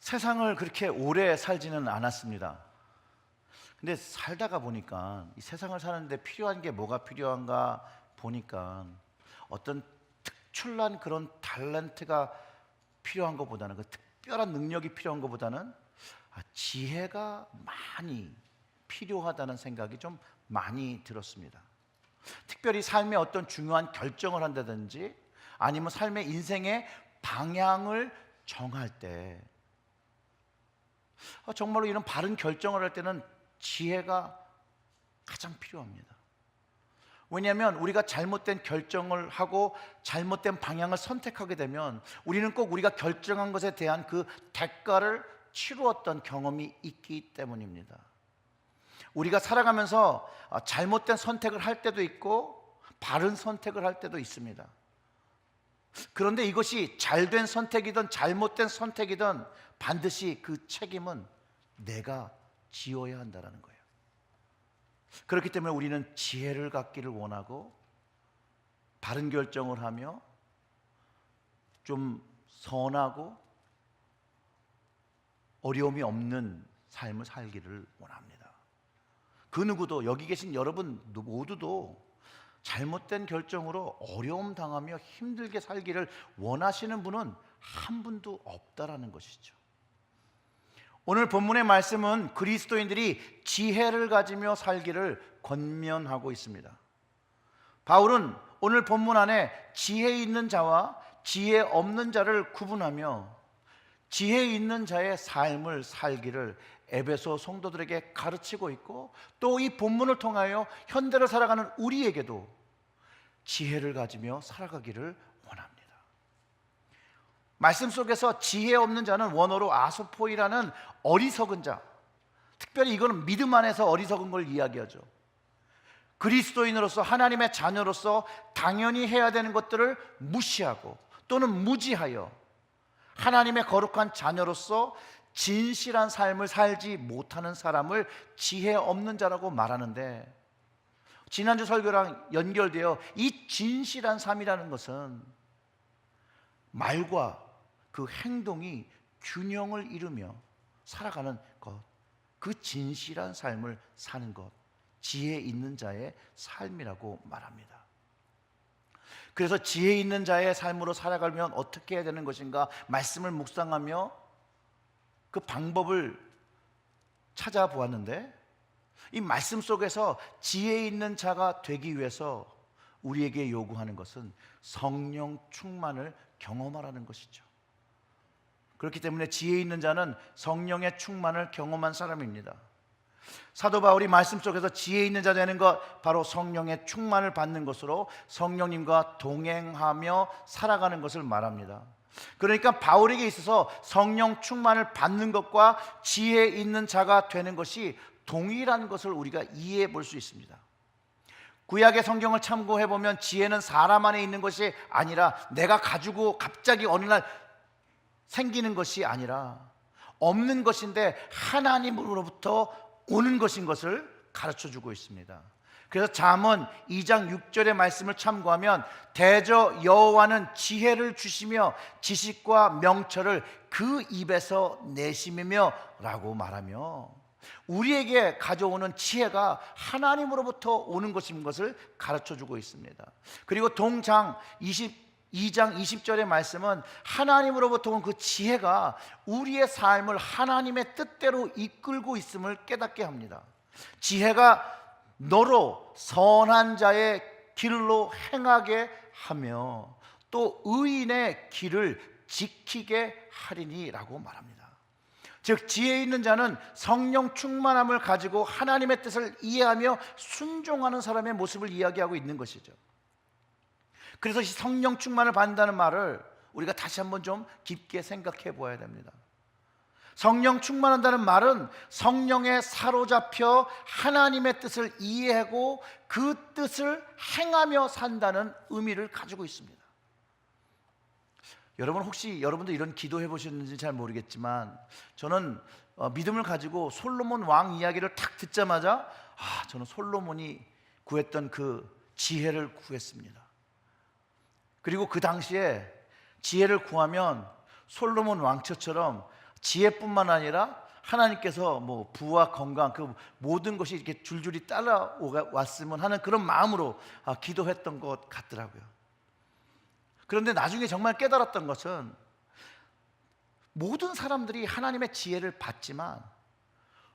세상을 그렇게 오래 살지는 않았습니다. 근데 살다가 보니까 이 세상을 사는데 필요한 게 뭐가 필요한가 보니까 어떤 특출난 그런 탤런트가 필요한 것보다는, 그 특별한 능력이 필요한 것보다는 지혜가 많이 필요하다는 생각이 좀 많이 들었습니다. 특별히 삶의 어떤 중요한 결정을 한다든지 아니면 삶의 인생의 방향을 정할 때 정말로 이런 바른 결정을 할 때는 지혜가 가장 필요합니다. 왜냐하면 우리가 잘못된 결정을 하고 잘못된 방향을 선택하게 되면 우리는 꼭 우리가 결정한 것에 대한 그 대가를 치루었던 경험이 있기 때문입니다. 우리가 살아가면서 잘못된 선택을 할 때도 있고 바른 선택을 할 때도 있습니다. 그런데 이것이 잘된 선택이든 잘못된 선택이든 반드시 그 책임은 내가 지어야 한다는 거예요. 그렇기 때문에 우리는 지혜를 갖기를 원하고 바른 결정을 하며 좀 선하고 어려움이 없는 삶을 살기를 원합니다. 그 누구도, 여기 계신 여러분 모두도 잘못된 결정으로 어려움 당하며 힘들게 살기를 원하시는 분은 한 분도 없다라는 것이죠. 오늘 본문의 말씀은 그리스도인들이 지혜를 가지며 살기를 권면하고 있습니다. 바울은 오늘 본문 안에 지혜 있는 자와 지혜 없는 자를 구분하며 지혜 있는 자의 삶을 살기를 에베소 성도들에게 가르치고 있고, 또 이 본문을 통하여 현대를 살아가는 우리에게도 지혜를 가지며 살아가기를 원합니다. 말씀 속에서 지혜 없는 자는 원어로 아소포이라는 어리석은 자, 특별히 이거는 믿음 안에서 어리석은 걸 이야기하죠. 그리스도인으로서, 하나님의 자녀로서 당연히 해야 되는 것들을 무시하고 또는 무지하여 하나님의 거룩한 자녀로서 진실한 삶을 살지 못하는 사람을 지혜 없는 자라고 말하는데, 지난주 설교랑 연결되어 이 진실한 삶이라는 것은 말과 그 행동이 균형을 이루며 살아가는 것, 그 진실한 삶을 사는 것, 지혜 있는 자의 삶이라고 말합니다. 그래서 지혜 있는 자의 삶으로 살아가려면 어떻게 해야 되는 것인가 말씀을 묵상하며 그 방법을 찾아보았는데, 이 말씀 속에서 지혜 있는 자가 되기 위해서 우리에게 요구하는 것은 성령 충만을 경험하라는 것이죠. 그렇기 때문에 지혜 있는 자는 성령의 충만을 경험한 사람입니다. 사도 바울이 말씀 속에서 지혜 있는 자 되는 것, 바로 성령의 충만을 받는 것으로 성령님과 동행하며 살아가는 것을 말합니다. 그러니까 바울에게 있어서 성령 충만을 받는 것과 지혜 있는 자가 되는 것이 동일한 것을 우리가 이해해 볼 수 있습니다. 구약의 성경을 참고해 보면 지혜는 사람 안에 있는 것이 아니라, 내가 가지고 갑자기 어느 날 생기는 것이 아니라 없는 것인데 하나님으로부터 오는 것인 것을 가르쳐 주고 있습니다. 그래서 잠언 2장 6절의 말씀을 참고하면 대저 여호와는 지혜를 주시며 지식과 명철을 그 입에서 내심이며 라고 말하며 우리에게 가져오는 지혜가 하나님으로부터 오는 것인 것을 가르쳐 주고 있습니다. 그리고 동장 22장 20절의 말씀은 하나님으로부터 온 그 지혜가 우리의 삶을 하나님의 뜻대로 이끌고 있음을 깨닫게 합니다. 지혜가 너로 선한 자의 길로 행하게 하며 또 의인의 길을 지키게 하리니 라고 말합니다. 즉 지혜 있는 자는 성령 충만함을 가지고 하나님의 뜻을 이해하며 순종하는 사람의 모습을 이야기하고 있는 것이죠. 그래서 이 성령 충만을 받는다는 말을 우리가 다시 한번 좀 깊게 생각해 보아야 됩니다. 성령 충만한다는 말은 성령에 사로잡혀 하나님의 뜻을 이해하고 그 뜻을 행하며 산다는 의미를 가지고 있습니다. 여러분 혹시 여러분도 이런 기도해 보셨는지 잘 모르겠지만 저는 믿음을 가지고 솔로몬 왕 이야기를 탁 듣자마자 저는 솔로몬이 구했던 그 지혜를 구했습니다. 그리고 그 당시에 지혜를 구하면 솔로몬 왕처럼 지혜뿐만 아니라 하나님께서 뭐 부와 건강 그 모든 것이 이렇게 줄줄이 따라왔으면 하는 그런 마음으로 기도했던 것 같더라고요. 그런데 나중에 정말 깨달았던 것은 모든 사람들이 하나님의 지혜를 받지만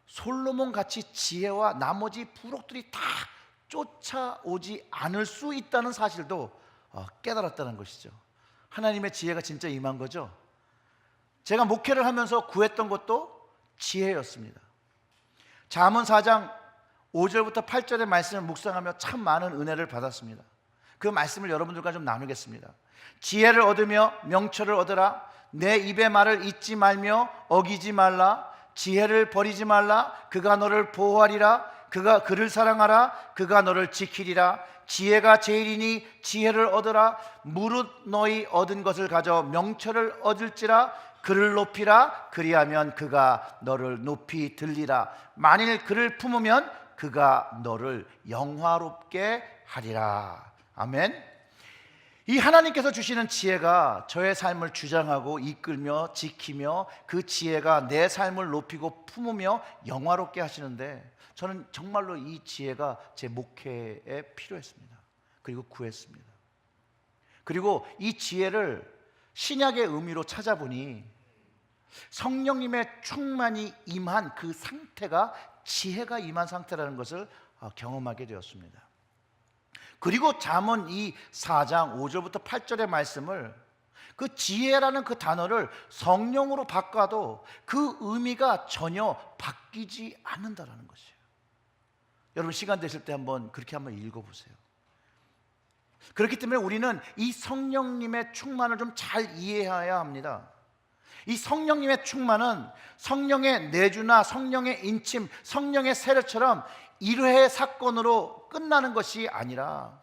솔로몬 같이 지혜와 나머지 부록들이 다 쫓아오지 않을 수 있다는 사실도 깨달았다는 것이죠. 하나님의 지혜가 진짜 임한 거죠. 제가 목회를 하면서 구했던 것도 지혜였습니다. 잠언 4장 5절부터 8절의 말씀을 묵상하며 참 많은 은혜를 받았습니다. 그 말씀을 여러분들과 좀 나누겠습니다. 지혜를 얻으며 명철을 얻으라. 내 입의 말을 잊지 말며 어기지 말라. 지혜를 버리지 말라. 그가 너를 보호하리라. 그가 그를 사랑하라. 그가 너를 지키리라. 지혜가 제일이니 지혜를 얻으라. 무릇 너희 얻은 것을 가져 명철을 얻을지라. 그를 높이라. 그리하면 그가 너를 높이 들리라. 만일 그를 품으면 그가 너를 영화롭게 하리라. 아멘. 이 하나님께서 주시는 지혜가 저의 삶을 주장하고 이끌며 지키며 그 지혜가 내 삶을 높이고 품으며 영화롭게 하시는데 저는 정말로 이 지혜가 제 목회에 필요했습니다. 그리고 구했습니다. 그리고 이 지혜를 신약의 의미로 찾아보니 성령님의 충만이 임한 그 상태가 지혜가 임한 상태라는 것을 경험하게 되었습니다. 그리고 잠언 이 4장 5절부터 8절의 말씀을 그 지혜라는 그 단어를 성령으로 바꿔도 그 의미가 전혀 바뀌지 않는다라는 것이에요. 여러분 시간 되실 때 그렇게 한번 읽어보세요. 그렇기 때문에 우리는 이 성령님의 충만을 좀 잘 이해해야 합니다. 이 성령님의 충만은 성령의 내주나 성령의 인침, 성령의 세례처럼 일회의 사건으로 끝나는 것이 아니라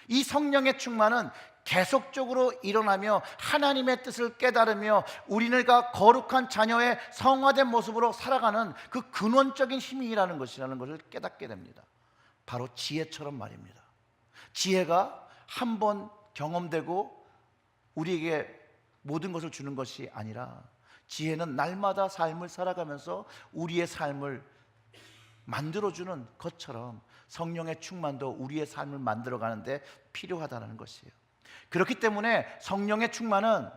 이 성령의 충만은 계속적으로 일어나며 하나님의 뜻을 깨달으며 우리가 거룩한 자녀의 성화된 모습으로 살아가는 그 근원적인 힘이라는 것을 깨닫게 됩니다. 바로 지혜처럼 말입니다. 지혜가 한 번 경험되고 우리에게 모든 것을 주는 것이 아니라 지혜는 날마다 삶을 살아가면서 우리의 삶을 만들어주는 것처럼 성령의 충만도 우리의 삶을 만들어가는데 필요하다는 것이에요. 그렇기 때문에 성령의 충만은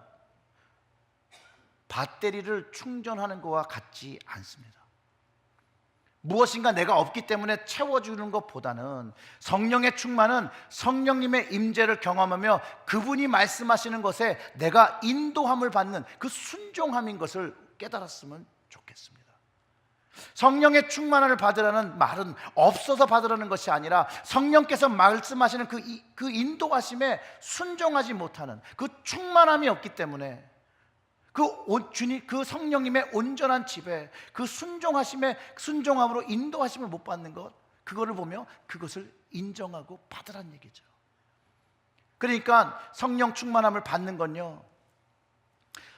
배터리를 충전하는 것과 같지 않습니다. 무엇인가 내가 없기 때문에 채워주는 것보다는 성령의 충만은 성령님의 임재를 경험하며 그분이 말씀하시는 것에 내가 인도함을 받는 그 순종함인 것을 깨달았으면 좋겠습니다. 성령의 충만함을 받으라는 말은 없어서 받으라는 것이 아니라 성령께서 말씀하시는 그 인도하심에 순종하지 못하는 그 충만함이 없기 때문에 그 성령님의 온전한 지배, 그 순종함으로 인도하심을 못 받는 것, 그거를 보며 그것을 인정하고 받으란 얘기죠. 그러니까 성령 충만함을 받는 건요,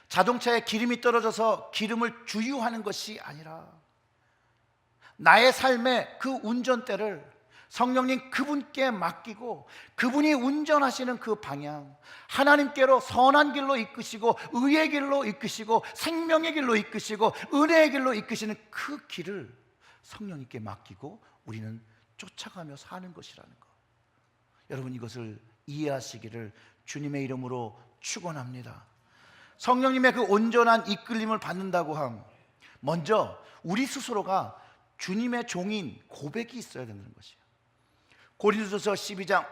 자동차에 기름이 떨어져서 기름을 주유하는 것이 아니라 나의 삶의 그 운전대를 성령님 그분께 맡기고 그분이 운전하시는 그 방향, 하나님께로 선한 길로 이끄시고 의의 길로 이끄시고 생명의 길로 이끄시고 은혜의 길로 이끄시는 그 길을 성령님께 맡기고 우리는 쫓아가며 사는 것이라는 것, 여러분 이것을 이해하시기를 주님의 이름으로 축원합니다. 성령님의 그 온전한 이끌림을 받는다고 함, 먼저 우리 스스로가 주님의 종인 고백이 있어야 되는 것이에요. 고린도서 12장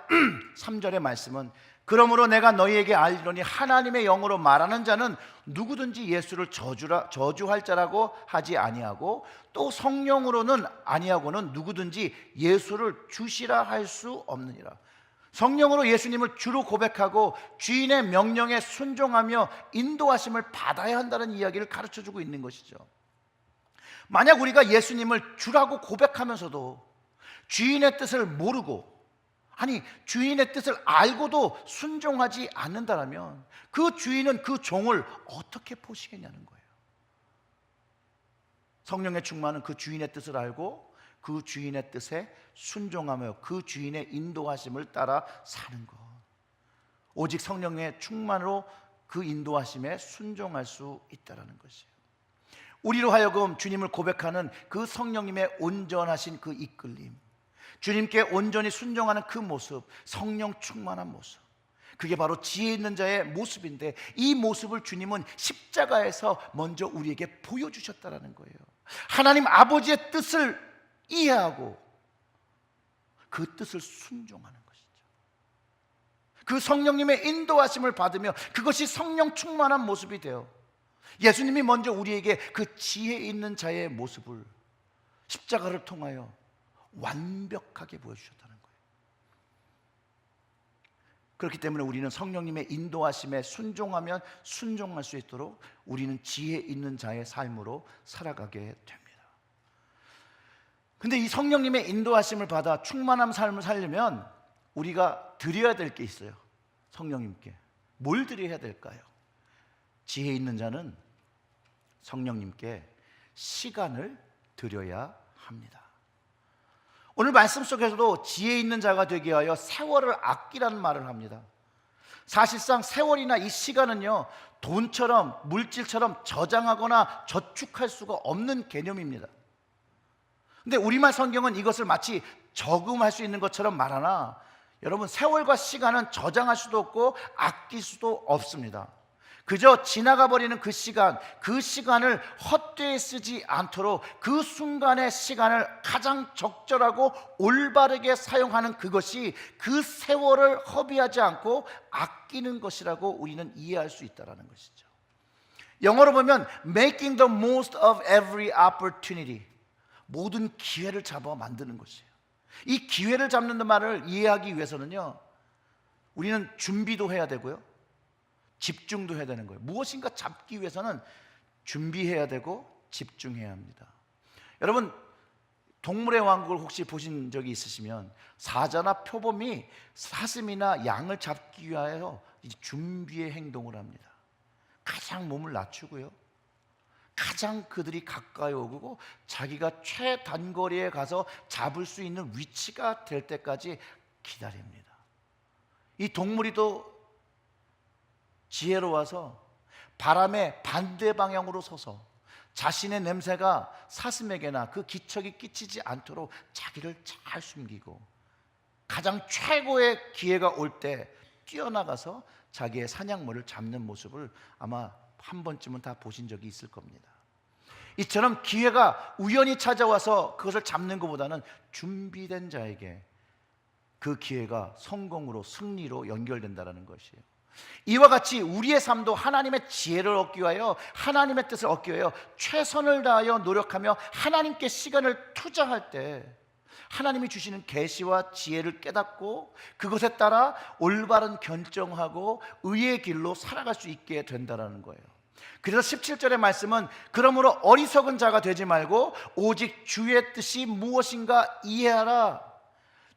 3절의 말씀은 그러므로 내가 너희에게 알리노니 하나님의 영으로 말하는 자는 누구든지 예수를 저주할 자라고 하지 아니하고 또 성령으로는 아니하고는 누구든지 예수를 주시라 할 수 없느니라. 성령으로 예수님을 주로 고백하고 주인의 명령에 순종하며 인도하심을 받아야 한다는 이야기를 가르쳐주고 있는 것이죠. 만약 우리가 예수님을 주라고 고백하면서도 주인의 뜻을 모르고, 아니 주인의 뜻을 알고도 순종하지 않는다면 그 주인은 그 종을 어떻게 보시겠냐는 거예요. 성령의 충만은 그 주인의 뜻을 알고 그 주인의 뜻에 순종하며 그 주인의 인도하심을 따라 사는 것, 오직 성령의 충만으로 그 인도하심에 순종할 수 있다는 것이에요. 우리로 하여금 주님을 고백하는 그 성령님의 온전하신 그 이끌림, 주님께 온전히 순종하는 그 모습, 성령 충만한 모습, 그게 바로 지혜 있는 자의 모습인데, 이 모습을 주님은 십자가에서 먼저 우리에게 보여주셨다는 거예요. 하나님 아버지의 뜻을 이해하고 그 뜻을 순종하는 것이죠. 그 성령님의 인도하심을 받으며 그것이 성령 충만한 모습이 되어 예수님이 먼저 우리에게 그 지혜 있는 자의 모습을 십자가를 통하여 완벽하게 보여주셨다는 거예요. 그렇기 때문에 우리는 성령님의 인도하심에 순종하면 순종할 수 있도록 우리는 지혜 있는 자의 삶으로 살아가게 됩니다. 근데 이 성령님의 인도하심을 받아 충만한 삶을 살려면 우리가 드려야 될 게 있어요. 성령님께 뭘 드려야 될까요? 지혜 있는 자는 성령님께 시간을 드려야 합니다. 오늘 말씀 속에서도 지혜 있는 자가 되기 위하여 세월을 아끼라는 말을 합니다. 사실상 세월이나 이 시간은요, 돈처럼 물질처럼 저장하거나 저축할 수가 없는 개념입니다. 근데 우리말 성경은 이것을 마치 저금할 수 있는 것처럼 말하나, 여러분, 세월과 시간은 저장할 수도 없고 아낄 수도 없습니다. 그저 지나가 버리는 그 시간을 헛되이 쓰지 않도록 그 순간의 시간을 가장 적절하고 올바르게 사용하는 그것이 그 세월을 허비하지 않고 아끼는 것이라고 우리는 이해할 수 있다는 것이죠. 영어로 보면 making the most of every opportunity, 모든 기회를 잡아 만드는 것이에요. 이 기회를 잡는 말을 이해하기 위해서는요, 우리는 준비도 해야 되고요, 집중도 해야 되는 거예요. 무엇인가 잡기 위해서는 준비해야 되고 집중해야 합니다. 여러분, 동물의 왕국을 혹시 보신 적이 있으시면 사자나 표범이 사슴이나 양을 잡기 위하여 준비의 행동을 합니다. 가장 몸을 낮추고요, 가장 그들이 가까이 오고 자기가 최단거리에 가서 잡을 수 있는 위치가 될 때까지 기다립니다. 이 동물이 또 지혜로워서 바람의 반대 방향으로 서서 자신의 냄새가 사슴에게나 그 기척이 끼치지 않도록 자기를 잘 숨기고 가장 최고의 기회가 올 때 뛰어나가서 자기의 사냥물을 잡는 모습을 아마 한 번쯤은 다 보신 적이 있을 겁니다. 이처럼 기회가 우연히 찾아와서 그것을 잡는 것보다는 준비된 자에게 그 기회가 성공으로, 승리로 연결된다는 것이에요. 이와 같이 우리의 삶도 하나님의 지혜를 얻기 위하여, 하나님의 뜻을 얻기 위하여 최선을 다하여 노력하며 하나님께 시간을 투자할 때 하나님이 주시는 계시와 지혜를 깨닫고 그것에 따라 올바른 결정하고 의의 길로 살아갈 수 있게 된다는 거예요. 그래서 17절의 말씀은 그러므로 어리석은 자가 되지 말고 오직 주의 뜻이 무엇인가 이해하라.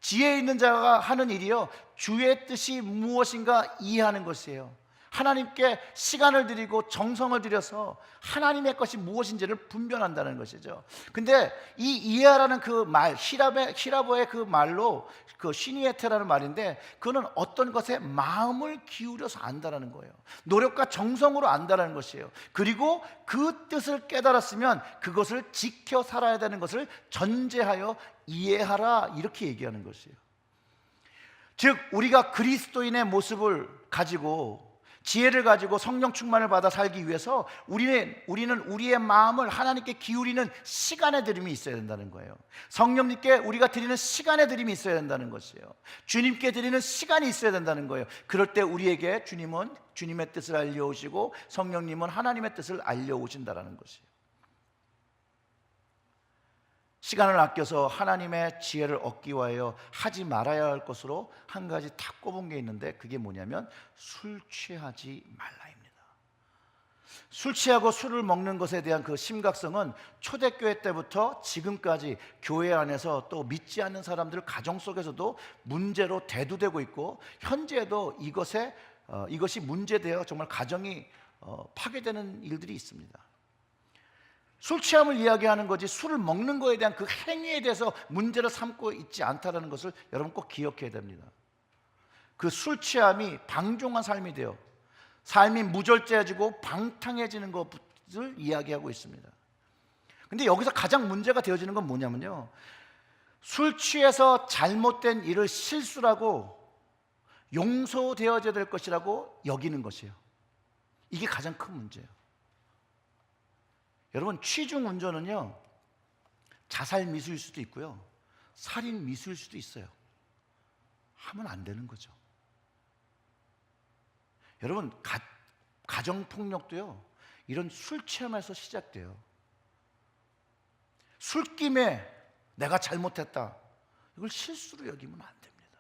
지혜 있는 자가 하는 일이요, 주의 뜻이 무엇인가 이해하는 것이에요. 하나님께 시간을 드리고 정성을 들여서 하나님의 것이 무엇인지를 분별한다는 것이죠. 근데 이 이해하라는 그 말, 히라보의 그 말로 그 시니에테라는 말인데, 그거는 어떤 것에 마음을 기울여서 안다라는 거예요. 노력과 정성으로 안다라는 것이에요. 그리고 그 뜻을 깨달았으면 그것을 지켜 살아야 되는 것을 전제하여 이해하라, 이렇게 얘기하는 것이에요. 즉 우리가 그리스도인의 모습을 가지고 지혜를 가지고 성령 충만을 받아 살기 위해서 우리는 우리의 마음을 하나님께 기울이는 시간의 드림이 있어야 된다는 거예요. 성령님께 우리가 드리는 시간의 드림이 있어야 된다는 것이에요. 주님께 드리는 시간이 있어야 된다는 거예요. 그럴 때 우리에게 주님은 주님의 뜻을 알려오시고 성령님은 하나님의 뜻을 알려오신다는 것이에요. 시간을 아껴서 하나님의 지혜를 얻기 위하여 하지 말아야 할 것으로 한 가지 딱 꼽은 게 있는데, 그게 뭐냐면 술 취하지 말라입니다. 술 취하고 술을 먹는 것에 대한 그 심각성은 초대교회 때부터 지금까지 교회 안에서 또 믿지 않는 사람들 가정 속에서도 문제로 대두되고 있고, 현재도 이것이 문제되어 정말 가정이 파괴되는 일들이 있습니다. 술 취함을 이야기하는 거지 술을 먹는 거에 대한 그 행위에 대해서 문제를 삼고 있지 않다는 것을 여러분 꼭 기억해야 됩니다. 그 술 취함이 방종한 삶이 되어 삶이 무절제해지고 방탕해지는 것을 이야기하고 있습니다. 근데 여기서 가장 문제가 되어지는 건 뭐냐면요, 술 취해서 잘못된 일을 실수라고 용서되어져야 될 것이라고 여기는 것이에요. 이게 가장 큰 문제예요. 여러분, 취중 운전은요, 자살 미수일 수도 있고요, 살인 미수일 수도 있어요. 하면 안 되는 거죠. 여러분, 가정폭력도요, 이런 술 취함에서 시작돼요. 술김에 내가 잘못했다, 이걸 실수로 여기면 안 됩니다.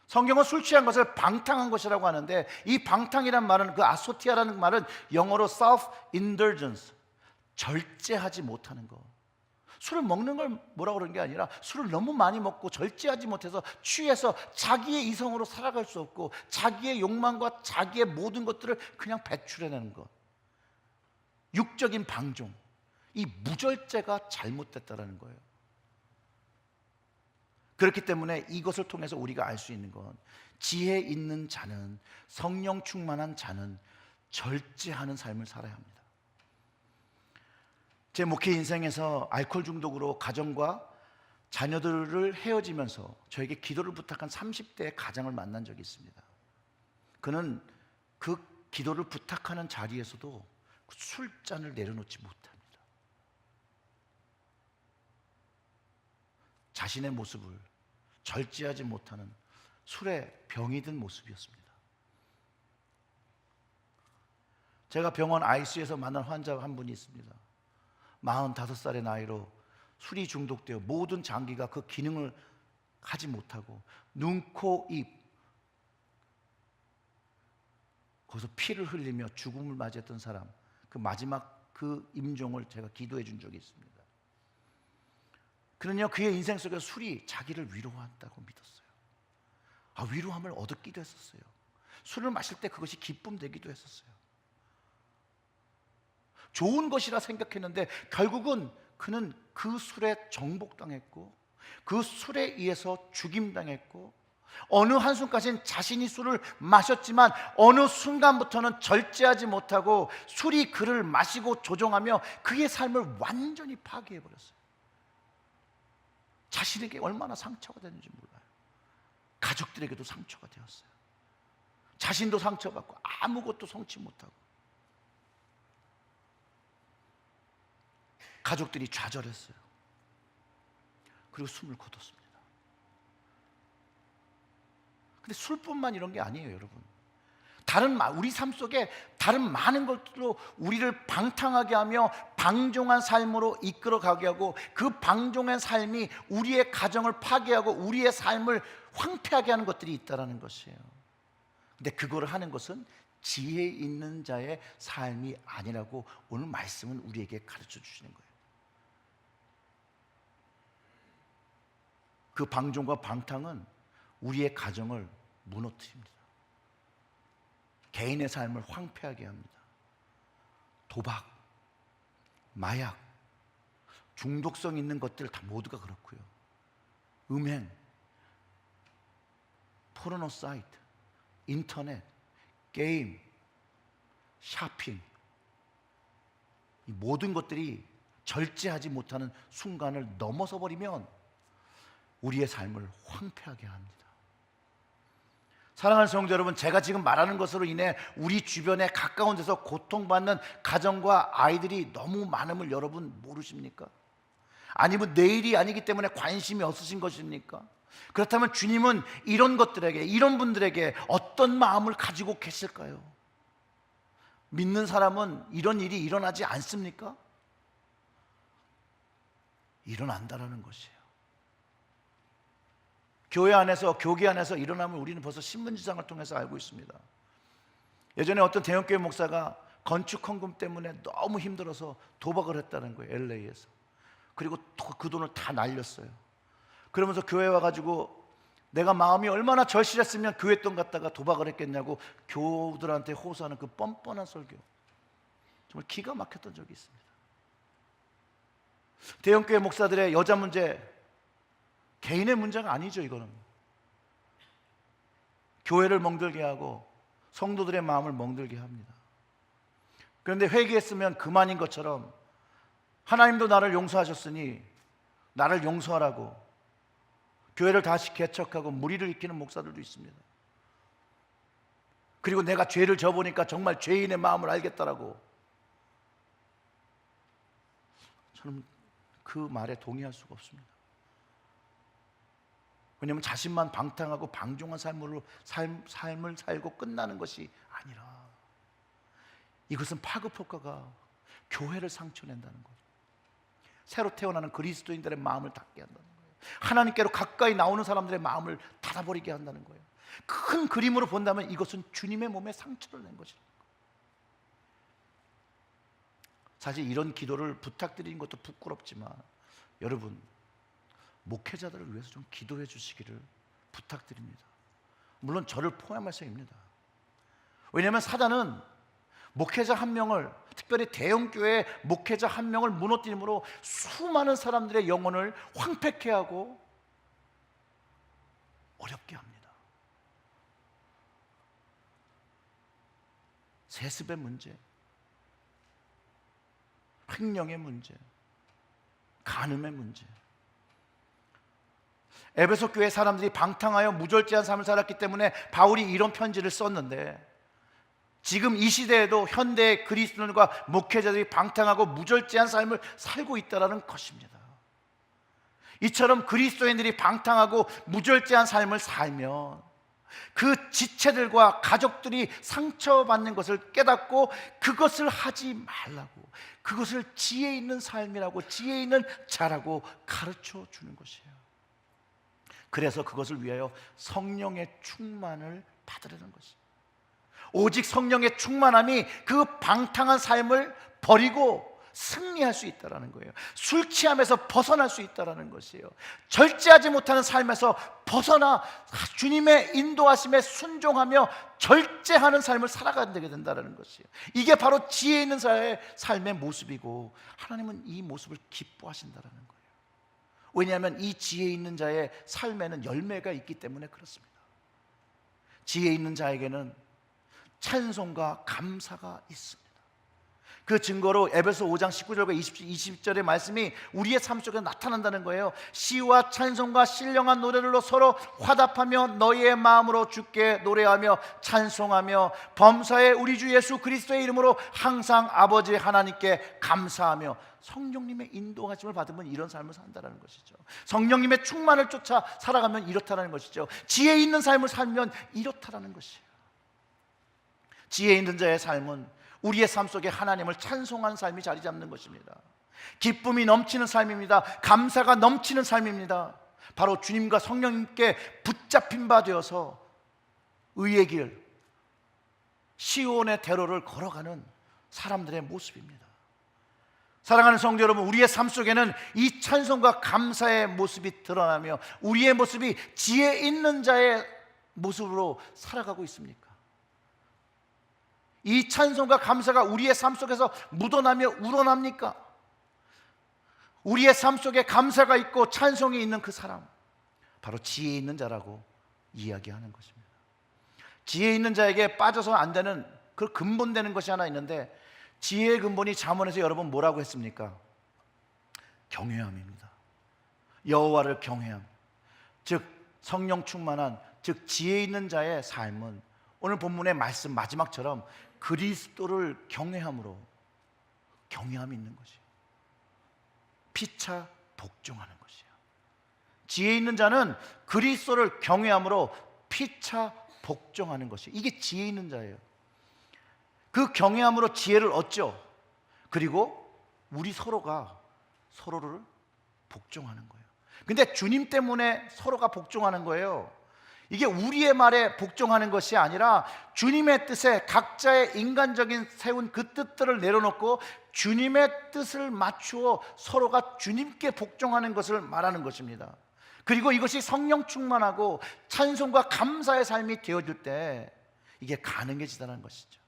성경은 술 취한 것을 방탕한 것이라고 하는데, 이 방탕이란 말은, 그 아소티아라는 말은 영어로 self-indulgence, 절제하지 못하는 것. 술을 먹는 걸 뭐라고 그러는 게 아니라, 술을 너무 많이 먹고 절제하지 못해서 취해서 자기의 이성으로 살아갈 수 없고 자기의 욕망과 자기의 모든 것들을 그냥 배출해내는 것, 육적인 방종, 이 무절제가 잘못됐다라는 거예요. 그렇기 때문에 이것을 통해서 우리가 알 수 있는 건, 지혜 있는 자는, 성령 충만한 자는 절제하는 삶을 살아야 합니다. 제 목회 인생에서 알코올 중독으로 가정과 자녀들을 헤어지면서 저에게 기도를 부탁한 30대의 가장을 만난 적이 있습니다. 그는 그 기도를 부탁하는 자리에서도 그 술잔을 내려놓지 못합니다. 자신의 모습을 절제하지 못하는 술에 병이 든 모습이었습니다. 제가 병원 ICU에서 만난 환자 한 분이 있습니다. 45살의 나이로 술이 중독되어 모든 장기가 그 기능을 하지 못하고 눈, 코, 입, 거기서 피를 흘리며 죽음을 맞이했던 사람, 그 마지막 그 임종을 제가 기도해 준 적이 있습니다. 그는요, 그의 인생 속에 술이 자기를 위로한다고 믿었어요. 위로함을 얻기도 했었어요. 술을 마실 때 그것이 기쁨 되기도 했었어요. 좋은 것이라 생각했는데 결국은 그는 그 술에 정복당했고 그 술에 의해서 죽임당했고, 어느 한순간까지는 자신이 술을 마셨지만 어느 순간부터는 절제하지 못하고 술이 그를 마시고 조종하며 그의 삶을 완전히 파괴해버렸어요. 자신에게 얼마나 상처가 됐는지 몰라요. 가족들에게도 상처가 되었어요. 자신도 상처받고 아무것도 성취 못하고, 가족들이 좌절했어요. 그리고 숨을 거뒀습니다. 근데 술뿐만 이런 게 아니에요, 여러분. 우리 삶 속에 다른 많은 것들로 우리를 방탕하게 하며 방종한 삶으로 이끌어가게 하고, 그 방종한 삶이 우리의 가정을 파괴하고 우리의 삶을 황폐하게 하는 것들이 있다는 것이에요. 근데 그거를 하는 것은 지혜 있는 자의 삶이 아니라고 오늘 말씀은 우리에게 가르쳐 주시는 거예요. 그 방종과 방탕은 우리의 가정을 무너뜨립니다. 개인의 삶을 황폐하게 합니다. 도박, 마약, 중독성 있는 것들 다 모두가 그렇고요. 음행, 포르노 사이트, 인터넷, 게임, 쇼핑, 이 모든 것들이 절제하지 못하는 순간을 넘어서 버리면 우리의 삶을 황폐하게 합니다. 사랑하는 성도 여러분, 제가 지금 말하는 것으로 인해 우리 주변에 가까운 데서 고통받는 가정과 아이들이 너무 많음을 여러분 모르십니까? 아니면 내일이 아니기 때문에 관심이 없으신 것입니까? 그렇다면 주님은 이런 것들에게, 이런 분들에게 어떤 마음을 가지고 계실까요? 믿는 사람은 이런 일이 일어나지 않습니까? 일어난다라는 것이에요. 교회 안에서, 교계 안에서 일어나면 우리는 벌써 신문지상을 통해서 알고 있습니다. 예전에 어떤 대형교회 목사가 건축 헌금 때문에 너무 힘들어서 도박을 했다는 거예요, LA에서. 그리고 그 돈을 다 날렸어요. 그러면서 교회 와가지고 내가 마음이 얼마나 절실했으면 교회 돈 갖다가 도박을 했겠냐고 교우들한테 호소하는 그 뻔뻔한 설교, 정말 기가 막혔던 적이 있습니다. 대형교회 목사들의 여자 문제, 개인의 문제가 아니죠. 이거는 교회를 멍들게 하고 성도들의 마음을 멍들게 합니다. 그런데 회개했으면 그만인 것처럼 하나님도 나를 용서하셨으니 나를 용서하라고 교회를 다시 개척하고 무리를 일으키는 목사들도 있습니다. 그리고 내가 죄를 져보니까 정말 죄인의 마음을 알겠다라고. 저는 그 말에 동의할 수가 없습니다. 왜냐하면 자신만 방탕하고 방종한 삶을 살고 끝나는 것이 아니라 이것은 파급 효과가 교회를 상처낸다는 거예요. 새로 태어나는 그리스도인들의 마음을 닫게 한다는 거예요. 하나님께로 가까이 나오는 사람들의 마음을 닫아버리게 한다는 거예요. 큰 그림으로 본다면 이것은 주님의 몸에 상처를 낸 것입니다. 사실 이런 기도를 부탁드리는 것도 부끄럽지만 여러분, 목회자들을 위해서 좀 기도해 주시기를 부탁드립니다. 물론 저를 포함해서입니다. 왜냐하면 사단은 목회자 한 명을, 특별히 대형교회 목회자 한 명을 무너뜨림으로 수많은 사람들의 영혼을 황폐케 하고 어렵게 합니다. 세습의 문제, 횡령의 문제, 간음의 문제. 에베소 교회 사람들이 방탕하여 무절제한 삶을 살았기 때문에 바울이 이런 편지를 썼는데, 지금 이 시대에도 현대 그리스도인과 목회자들이 방탕하고 무절제한 삶을 살고 있다는 것입니다. 이처럼 그리스도인들이 방탕하고 무절제한 삶을 살면 그 지체들과 가족들이 상처받는 것을 깨닫고 그것을 하지 말라고, 그것을 지혜 있는 삶이라고, 지혜 있는 자라고 가르쳐 주는 것이에요. 그래서 그것을 위하여 성령의 충만을 받으려는 것이에요. 오직 성령의 충만함이 그 방탕한 삶을 버리고 승리할 수 있다는 거예요. 술 취함에서 벗어날 수 있다는 것이에요. 절제하지 못하는 삶에서 벗어나 주님의 인도하심에 순종하며 절제하는 삶을 살아가게 된다는 것이에요. 이게 바로 지혜 있는 자의 삶의 모습이고, 하나님은 이 모습을 기뻐하신다는 거예요. 왜냐하면 이 지혜 있는 자의 삶에는 열매가 있기 때문에 그렇습니다. 지혜 있는 자에게는 찬송과 감사가 있습니다. 그 증거로 에베소 5장 19절과 20절의 말씀이 우리의 삶 속에 나타난다는 거예요. 시와 찬송과 신령한 노래들로 서로 화답하며 너희의 마음으로 주께 노래하며 찬송하며 범사에 우리 주 예수 그리스도의 이름으로 항상 아버지 하나님께 감사하며. 성령님의 인도하심을 받으면 이런 삶을 산다는 것이죠. 성령님의 충만을 쫓아 살아가면 이렇다는 것이죠. 지혜 있는 삶을 살면 이렇다는 것이에요. 지혜 있는 자의 삶은 우리의 삶 속에 하나님을 찬송하는 삶이 자리 잡는 것입니다. 기쁨이 넘치는 삶입니다. 감사가 넘치는 삶입니다. 바로 주님과 성령님께 붙잡힌 바 되어서 의의 길, 시온의 대로를 걸어가는 사람들의 모습입니다. 사랑하는 성도 여러분, 우리의 삶 속에는 이 찬송과 감사의 모습이 드러나며 우리의 모습이 지혜 있는 자의 모습으로 살아가고 있습니까? 이 찬송과 감사가 우리의 삶 속에서 묻어나며 우러납니까? 우리의 삶 속에 감사가 있고 찬송이 있는 그 사람, 바로 지혜 있는 자라고 이야기하는 것입니다. 지혜 있는 자에게 빠져서 안 되는 그 근본되는 것이 하나 있는데, 지혜의 근본이 잠언에서 여러분 뭐라고 했습니까? 경외함입니다. 여호와를 경외함, 즉 성령 충만한, 즉 지혜 있는 자의 삶은 오늘 본문의 말씀 마지막처럼 그리스도를 경외함으로 경외함이 있는 것이에요. 피차 복종하는 것이에요. 지혜 있는 자는 그리스도를 경외함으로 피차 복종하는 것이에요. 이게 지혜 있는 자예요. 그 경외함으로 지혜를 얻죠. 그리고 우리 서로가 서로를 복종하는 거예요. 근데 주님 때문에 서로가 복종하는 거예요. 이게 우리의 말에 복종하는 것이 아니라 주님의 뜻에 각자의 인간적인 세운 그 뜻들을 내려놓고 주님의 뜻을 맞추어 서로가 주님께 복종하는 것을 말하는 것입니다. 그리고 이것이 성령 충만하고 찬송과 감사의 삶이 되어질 때 이게 가능해지다는 것이죠.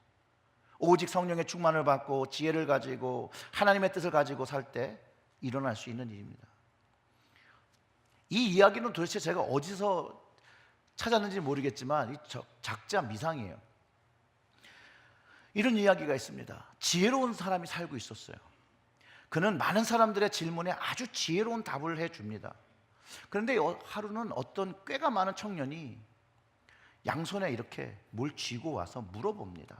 오직 성령의 충만을 받고 지혜를 가지고 하나님의 뜻을 가지고 살 때 일어날 수 있는 일입니다. 이 이야기는 도대체 제가 어디서 찾았는지 모르겠지만 작자 미상이에요. 이런 이야기가 있습니다. 지혜로운 사람이 살고 있었어요. 그는 많은 사람들의 질문에 아주 지혜로운 답을 해줍니다. 그런데 하루는 어떤 꾀가 많은 청년이 양손에 이렇게 뭘 쥐고 와서 물어봅니다.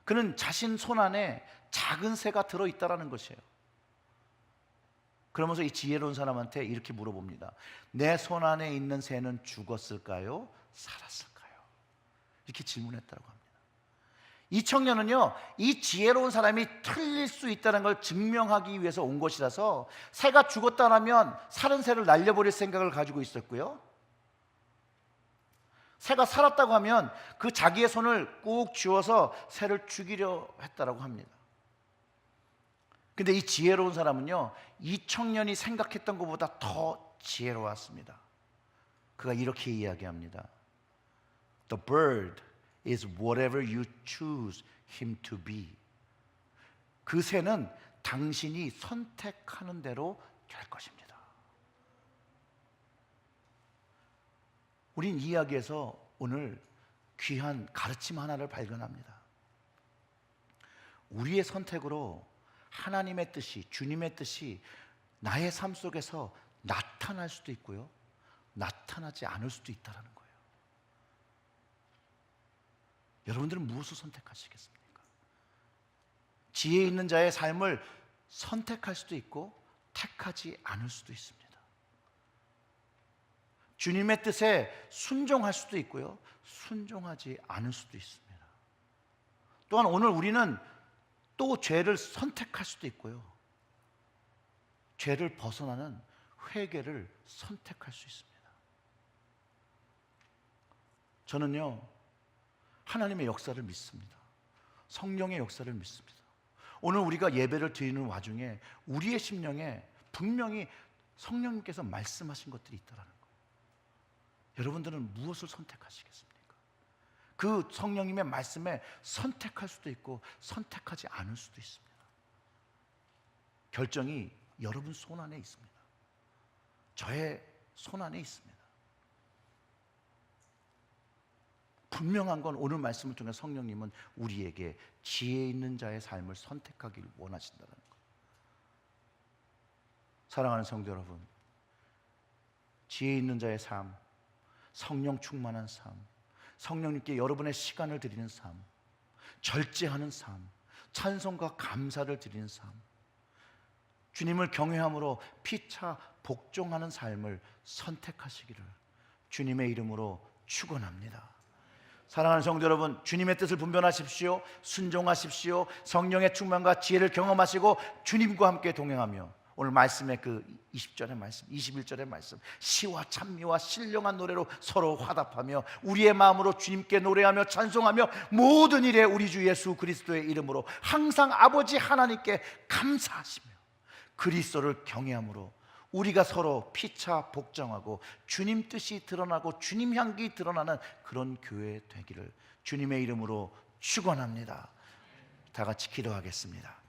그는 자신 손 안에 작은 새가 들어있다라는 것이에요. 그러면서 이 지혜로운 사람한테 이렇게 물어봅니다. 내 손 안에 있는 새는 죽었을까요? 살았을까요? 이렇게 질문했다고 합니다. 이 청년은요, 이 지혜로운 사람이 틀릴 수 있다는 걸 증명하기 위해서 온 것이라서 새가 죽었다면 살은 새를 날려버릴 생각을 가지고 있었고요, 새가 살았다고 하면 그 자기의 손을 꾹 쥐어서 새를 죽이려 했다라고 합니다. 근데 이 지혜로운 사람은요, 이 청년이 생각했던 것보다 더 지혜로웠습니다. 그가 이렇게 이야기합니다. The bird is whatever you choose him to be. 그 새는 당신이 선택하는 대로 될 것입니다. 우린 이 이야기에서 오늘 귀한 가르침 하나를 발견합니다. 우리의 선택으로 하나님의 뜻이, 주님의 뜻이 나의 삶 속에서 나타날 수도 있고요, 나타나지 않을 수도 있다는 거예요. 여러분들은 무엇을 선택하시겠습니까? 지혜 있는 자의 삶을 선택할 수도 있고 택하지 않을 수도 있습니다. 주님의 뜻에 순종할 수도 있고요, 순종하지 않을 수도 있습니다. 또한 오늘 우리는 또 죄를 선택할 수도 있고요, 죄를 벗어나는 회개를 선택할 수 있습니다. 저는요, 하나님의 역사를 믿습니다. 성령의 역사를 믿습니다. 오늘 우리가 예배를 드리는 와중에 우리의 심령에 분명히 성령님께서 말씀하신 것들이 있다는 거예요. 여러분들은 무엇을 선택하시겠습니까? 그 성령님의 말씀에 선택할 수도 있고 선택하지 않을 수도 있습니다. 결정이 여러분 손 안에 있습니다. 저의 손 안에 있습니다. 분명한 건 오늘 말씀을 통해 성령님은 우리에게 지혜 있는 자의 삶을 선택하기를 원하신다는 것. 사랑하는 성도 여러분, 지혜 있는 자의 삶, 성령 충만한 삶, 성령님께 여러분의 시간을 드리는 삶, 절제하는 삶, 찬송과 감사를 드리는 삶, 주님을 경외함으로 피차 복종하는 삶을 선택하시기를 주님의 이름으로 축원합니다. 사랑하는 성도 여러분, 주님의 뜻을 분별하십시오. 순종하십시오. 성령의 충만과 지혜를 경험하시고 주님과 함께 동행하며 오늘 말씀의 그 20절의 말씀, 21절의 말씀, 시와 찬미와 신령한 노래로 서로 화답하며 우리의 마음으로 주님께 노래하며 찬송하며 모든 일에 우리 주 예수 그리스도의 이름으로 항상 아버지 하나님께 감사하시며 그리스도를 경외함으로 우리가 서로 피차 복종하고 주님 뜻이 드러나고 주님 향기 드러나는 그런 교회 되기를 주님의 이름으로 축원합니다. 다 같이 기도하겠습니다.